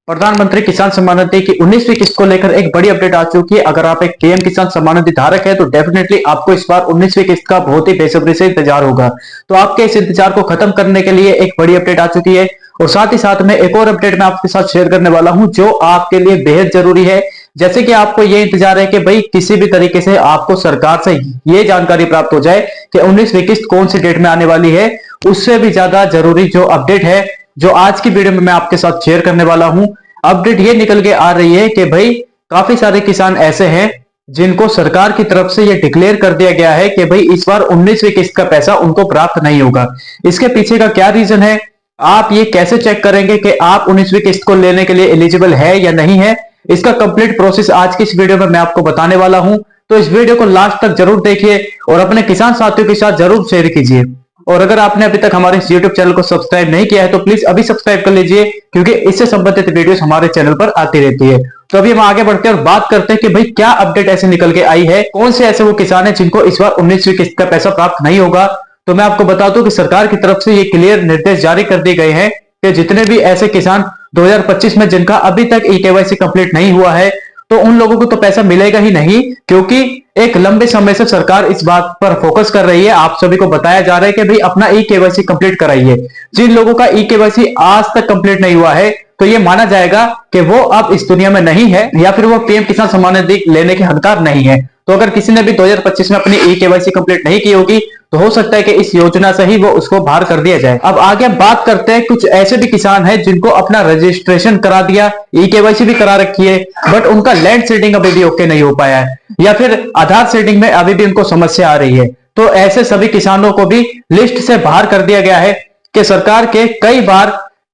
प्रधानमंत्री किसान सम्मान निधि की 19वीं किस्त को लेकर एक बड़ी अपडेट आ चुकी है। अगर आप एक पीएम किसान सम्मान निधि धारक है तो डेफिनेटली आपको इस बार 19वीं किस्त का बहुत ही बेसब्री से इंतजार होगा। तो आपके इस इंतजार को खत्म करने के लिए एक बड़ी अपडेट आ चुकी है और साथ ही साथ में एक और अपडेट मैं आपके साथ शेयर करने वाला हूं जो आपके लिए बेहद जरूरी है। जैसे कि आपको ये इंतजार है कि भाई किसी भी तरीके से आपको सरकार से ये जानकारी प्राप्त हो जाए कि 19वीं किस्त कौन सी डेट में आने वाली है, उससे भी ज्यादा जरूरी जो अपडेट है जो आज की वीडियो में मैं आपके साथ शेयर करने वाला हूं, अपडेट ये निकल के आ रही है कि भाई काफी सारे किसान ऐसे हैं जिनको सरकार की तरफ से ये डिक्लेयर कर दिया गया है कि भाई इस बार 19वीं किस्त का पैसा उनको प्राप्त नहीं होगा। इसके पीछे का क्या रीजन है, आप ये कैसे चेक करेंगे कि आप 19वीं किस्त को लेने के लिए एलिजिबल है या नहीं है, इसका कंप्लीट प्रोसेस आज की इस वीडियो में मैं आपको बताने वाला हूं। तो इस वीडियो को लास्ट तक जरूर देखिए और अपने किसान साथियों के साथ जरूर शेयर कीजिए। और अगर आपने अभी तक हमारे इस YouTube चैनल को सब्सक्राइब नहीं किया है तो प्लीज अभी सब्सक्राइब कर लीजिए क्योंकि इससे संबंधित वीडियोस हमारे चैनल पर आती रहती है। तो अभी हम आगे बढ़ते हैं और बात करते हैं कि भाई क्या अपडेट ऐसे निकल के आई है, कौन से ऐसे वो किसान है जिनको इस बार 19वीं किस्त का पैसा प्राप्त नहीं होगा। तो मैं आपको बता दूं कि सरकार की तरफ से ये क्लियर निर्देश जारी कर दिए गए हैं कि जितने भी ऐसे किसान 2025 में जिनका अभी तक ई-केवाईसी कंप्लीट नहीं हुआ है तो उन लोगों को तो पैसा मिलेगा ही नहीं, क्योंकि एक लंबे समय से सरकार इस बात पर फोकस कर रही है। आप सभी को बताया जा रहा है कि भाई अपना ई-केवाईसी कंप्लीट कराइए। जिन लोगों का ई-केवाईसी आज तक कंप्लीट नहीं हुआ है तो ये माना जाएगा कि वो अब इस दुनिया में नहीं है या फिर वो पीएम किसान सम्मान निधि लेने के हकदार नहीं है। तो अगर किसी ने भी 2025 में अपनी ई-केवाईसी कंप्लीट नहीं की होगी तो हो सकता है कि इस योजना से ही वो उसको बाहर कर दिया जाए। अब आगे बात करते हैं कुछ ऐसे भी किसान हैं जिनको अपना रजिस्ट्रेशन करा दिया, ई-केवाईसी भी करा रखी है, बट उनका लैंड सीडिंग अभी भी ओके नहीं हो पाया है या फिर आधार सीडिंग में अभी भी उनको समस्या आ रही है। तो ऐसे सभी किसानों को भी लिस्ट से बाहर कर दिया गया है कि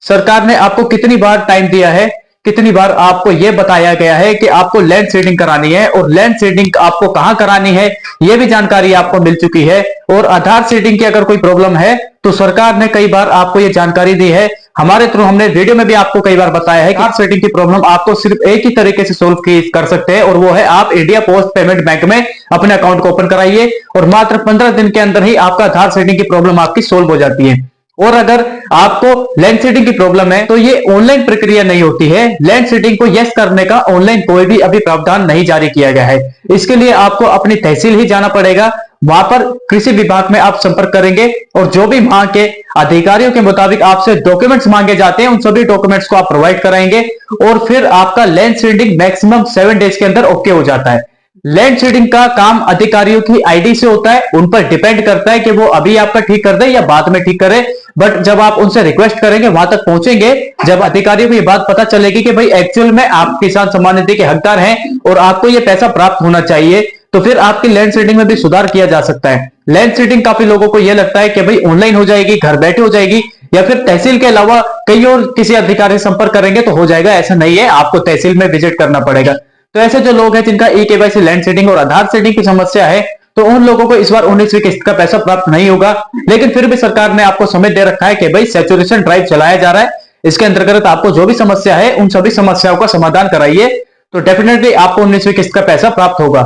सरकार ने आपको कितनी बार टाइम दिया है, कितनी बार आपको यह बताया गया है कि आपको लैंड सीडिंग करानी है और लैंड सीडिंग आपको कहां करानी है यह भी जानकारी आपको मिल चुकी है। और आधार सीडिंग की अगर कोई प्रॉब्लम है तो सरकार ने कई बार आपको यह जानकारी दी है, हमारे थ्रू हमने वीडियो में भी आपको कई बार बताया है कि आधार सीडिंग की प्रॉब्लम आपको सिर्फ एक ही तरीके से सोल्व कर सकते हैं और वो है आप इंडिया पोस्ट पेमेंट बैंक में अपने अकाउंट को ओपन कराइए और मात्र 15 दिन के अंदर ही आपका आधार सीडिंग की प्रॉब्लम आपकी सोल्व हो जाती है। और अगर आपको लैंड सीडिंग की प्रॉब्लम है तो ये ऑनलाइन प्रक्रिया नहीं होती है। लैंड सीडिंग को यस करने का ऑनलाइन कोई भी अभी प्रावधान नहीं जारी किया गया है। इसके लिए आपको अपनी तहसील ही जाना पड़ेगा, वहां पर कृषि विभाग में आप संपर्क करेंगे और जो भी वहां के अधिकारियों के मुताबिक आपसे डॉक्यूमेंट्स मांगे जाते हैं उन सभी डॉक्यूमेंट्स को आप प्रोवाइड कराएंगे और फिर आपका लैंड सीडिंग मैक्सिमम 7 डेज के अंदर ओके हो जाता है। लैंड सीडिंग का काम अधिकारियों की आईडी से होता है, उन पर डिपेंड करता है कि वो अभी आपका ठीक कर दे या बाद में ठीक करे। बट जब आप उनसे रिक्वेस्ट करेंगे वहां तक पहुंचेंगे जब अधिकारियों को ये बात पता चलेगी कि भाई एक्चुअल में आप किसान सम्मान निधि के हकदार हैं और आपको ये पैसा प्राप्त होना चाहिए, तो फिर आपकी लैंड सीडिंग में भी सुधार किया जा सकता है। लैंड सीडिंग काफी लोगों को यह लगता है कि भाई ऑनलाइन हो जाएगी, घर बैठे हो जाएगी या फिर तहसील के अलावा कहीं और किसी अधिकारी से संपर्क करेंगे तो हो जाएगा, ऐसा नहीं है, आपको तहसील में विजिट करना पड़ेगा। तो ऐसे जो लोग हैं जिनका ई-केवाईसी, लैंड सीडिंग और आधार सीडिंग की समस्या है तो उन लोगों को इस बार 19वीं किस्त का पैसा प्राप्त नहीं होगा। लेकिन फिर भी सरकार ने आपको समय दे रखा है कि भाई सैचुरेशन ड्राइव चलाया जा रहा है, इसके अंतर्गत आपको जो भी समस्या है उन सभी समस्याओं का समाधान कराइए तो डेफिनेटली आपको 19वीं किस्त का पैसा प्राप्त होगा।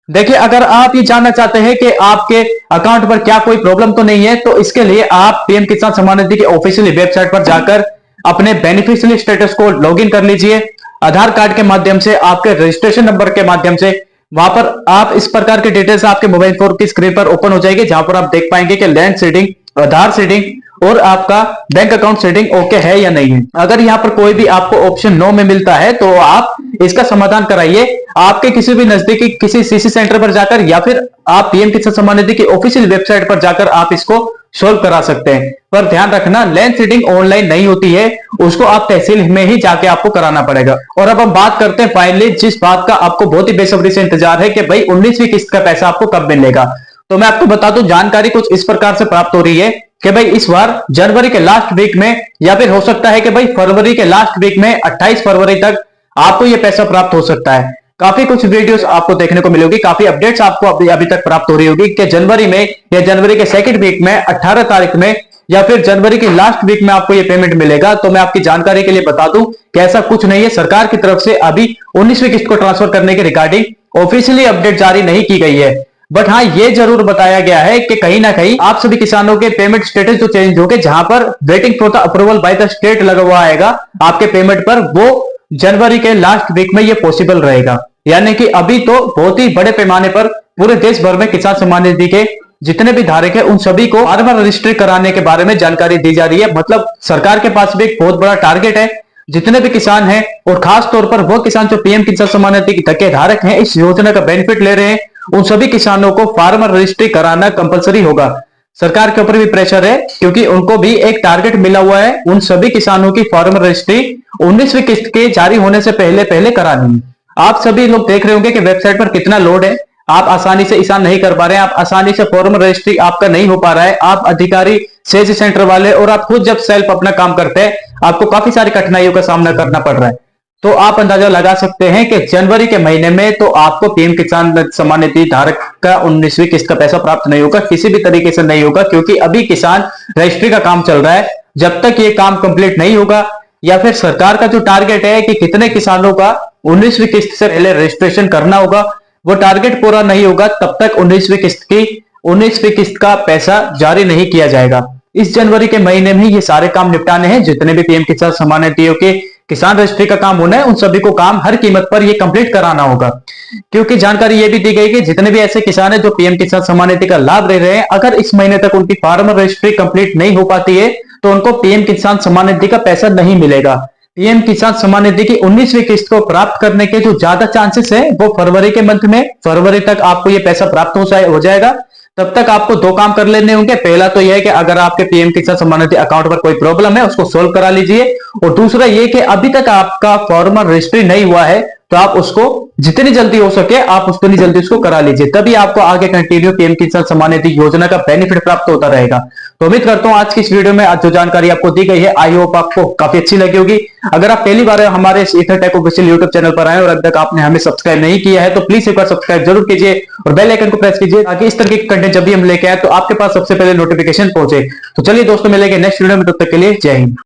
देखिए, अगर आप ये जानना चाहते हैं कि आपके अकाउंट पर क्या कोई प्रॉब्लम तो नहीं है तो इसके लिए आप पीएम किसान सम्मान निधि की ऑफिशियल वेबसाइट पर जाकर अपने बेनिफिशियरी स्टेटस को लॉगिन कर लीजिए। आधार कार्ड के माध्यम से, आपके रजिस्ट्रेशन नंबर के माध्यम से वहां पर आप इस प्रकार के डिटेल्स आपके मोबाइल फोन की स्क्रीन पर ओपन हो जाएगी जहां पर आप देख पाएंगे कि लैंड सीडिंग, आधार सीडिंग और आपका बैंक अकाउंट सीडिंग ओके है या नहीं है। अगर यहाँ पर कोई भी आपको ऑप्शन नो में मिलता है तो आप इसका समाधान कराइए आपके किसी भी नजदीकी किसी सीसी सेंटर पर जाकर या फिर आप पीएम किसान सम्मान निधि की ऑफिशियल वेबसाइट पर जाकर आप इसको सोल्व करा सकते हैं। पर ध्यान रखना, लैंड सीडिंग ऑनलाइन नहीं होती है, उसको आप तहसील में ही जाके आपको कराना पड़ेगा। और अब हम बात करते हैं फाइनली जिस बात का आपको बहुत ही बेसब्री से इंतजार है कि भाई 19वीं किस्त का पैसा आपको कब मिलेगा। तो मैं आपको बता दूं, जानकारी कुछ इस प्रकार से प्राप्त हो रही है कि भाई इस बार जनवरी के लास्ट वीक में या फिर हो सकता है कि भाई फरवरी के लास्ट वीक में 28 फरवरी तक आपको यह पैसा प्राप्त हो सकता है। काफी कुछ वीडियोस आपको देखने को मिलेगी, काफी अपडेट्स आपको अभी तक प्राप्त हो रही होगी कि जनवरी में या जनवरी के सेकंड वीक में 18 तारीख में या फिर जनवरी की लास्ट वीक में आपको ये पेमेंट मिलेगा। तो मैं आपकी जानकारी के लिए बता दूं कि ऐसा कुछ नहीं है, सरकार की तरफ से अभी 19वीं किस्त को ट्रांसफर करने के रिगार्डिंग ऑफिशियली अपडेट जारी नहीं की गई है। बट हाँ, ये जरूर बताया गया है कि कहीं ना कहीं आप सभी किसानों के पेमेंट स्टेटस जो चेंज हो गए, जहां पर waiting for the approval by the state लगा हुआ आएगा आपके पेमेंट पर, वो जनवरी के लास्ट वीक में ये पॉसिबल रहेगा। यानी कि अभी तो बहुत ही बड़े पैमाने पर पूरे देश भर में किसान सम्मान निधि के जितने भी धारक है उन सभी को फार्मर रजिस्ट्री कराने के बारे में जानकारी दी जा रही है। मतलब सरकार के पास भी एक बहुत बड़ा टारगेट है, जितने भी किसान हैं और खास तौर पर वो किसान जो पीएम किसान सम्मान निधि के धारक हैं, इस योजना का बेनिफिट ले रहे हैं, उन सभी किसानों को फार्मर रजिस्ट्री कराना कंपलसरी होगा। सरकार के ऊपर भी प्रेशर है क्योंकि उनको भी एक टारगेट मिला हुआ है, उन सभी किसानों की फार्मर रजिस्ट्री 19वीं किस्त के जारी होने से पहले पहले करानी है। आप सभी लोग देख रहे होंगे कि वेबसाइट पर कितना लोड है, आप आसानी से ईसान नहीं कर पा रहे हैं, आप आसानी से फॉर्मल रजिस्ट्री आपका नहीं हो पा रहा है। आप अधिकारी, सेज सेंटर वाले और आप खुद जब सेल्फ अपना काम करते हैं, आपको काफी सारी कठिनाइयों का सामना करना पड़ रहा है। तो आप अंदाजा लगा सकते हैं कि जनवरी के महीने में तो आपको पीएम किसान सम्मान निधि धारक का 19वीं किस्त का पैसा प्राप्त नहीं होगा, किसी भी तरीके से नहीं होगा, क्योंकि अभी किसान रजिस्ट्री का काम चल रहा है। जब तक ये काम कंप्लीट नहीं होगा या फिर सरकार का जो टारगेट है कि कितने किसानों का 19वीं किस्त से पहले रजिस्ट्रेशन करना होगा, वो टारगेट पूरा नहीं होगा, तब तक 19वीं किस्त का पैसा जारी नहीं किया जाएगा। इस जनवरी के महीने में ये सारे काम निपटाने हैं, जितने भी पीएम किसान सम्मान निधियों के किसान रजिस्ट्री का काम होना है, उन सभी को काम हर कीमत पर ये कंप्लीट कराना होगा। क्योंकि जानकारी ये भी दी गई कि जितने भी ऐसे किसान हैं जो पीएम किसान सम्मान निधि का लाभ ले रहे हैं, अगर इस महीने तक उनकी फार्मर रजिस्ट्री कंप्लीट नहीं हो पाती है तो उनको पीएम किसान सम्मान निधि का पैसा नहीं मिलेगा। पीएम किसान सम्मान निधि की 19वीं किस्त को प्राप्त करने के जो ज्यादा चांसेस है वो फरवरी के मंथ में, फरवरी तक आपको ये पैसा प्राप्त हो जाएगा। तब तक आपको दो काम कर लेने होंगे। पहला तो यह है कि अगर आपके पीएम किसान सम्मान निधि अकाउंट पर कोई प्रॉब्लम है उसको सोल्व करा लीजिए, और दूसरा ये कि अभी तक आपका फॉर्मल रजिस्ट्री नहीं हुआ है तो आप उसको जितनी जल्दी हो सके आप उतनी जल्दी उसको करा लीजिए, तभी आपको आगे कंटिन्यू पीएम किसान सम्मान निधि योजना का बेनिफिट प्राप्त होता रहेगा। तो उम्मीद करता हूं आज की इस वीडियो में जो जानकारी आपको दी गई है, आई होप आपको काफी अच्छी लगी होगी। अगर आप पहली बार हमारे इस Ether Tech official YouTube channel पर आए और अब तक आपने हमें सब्सक्राइब नहीं किया है तो प्लीज एक बार सब्सक्राइब जरूर कीजिए और बेल आइकन को प्रेस कीजिए ताकि इस तरह के कंटेंट जब भी हम लेके आए तो आपके पास सबसे पहले नोटिफिकेशन पहुंचे। तो चलिए दोस्तों, मिलेंगे नेक्स्ट वीडियो में, तब तक के लिए जय हिंद।